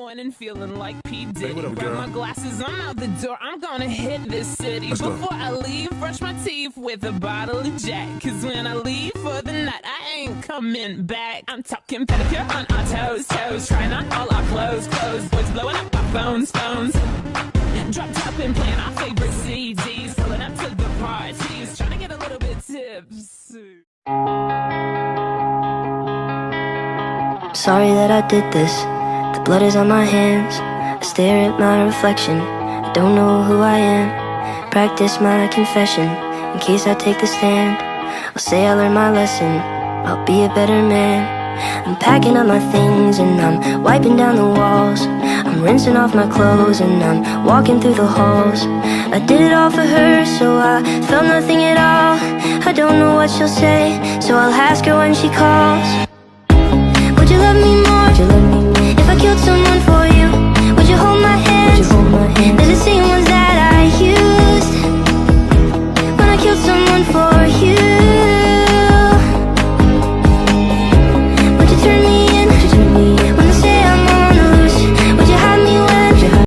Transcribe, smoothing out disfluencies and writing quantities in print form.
morning feeling like P. Diddy. Hey, what up, Grab girl? my glasses, I'm out the door. I'm gonna hit this city. Let's go. Before I leave, brush my teeth with a bottle of Jack. Cause when I leave for the night, I ain't coming back. I'm talking pedicure on our toes. Trying on all our clothes. Boys blowing up our phones. Drop top and playing our favorite CDs. Pulling up to the parties. Trying to get a little bit tipsy. Sorry that I did this. The blood is on my hands. I stare at my reflection. I don't know who I am. Practice my confession. In case I take the stand, I'll say I learned my lesson. I'll be a better man. I'm packing up my things and I'm wiping down the walls. I'm rinsing off my clothes and I'm walking through the halls. I did it all for her, so I felt nothing at all. I don't know what she'll say, so I'll ask her when she calls. Would you love me more? If I killed someone for you, would you hold my hand? Does it seem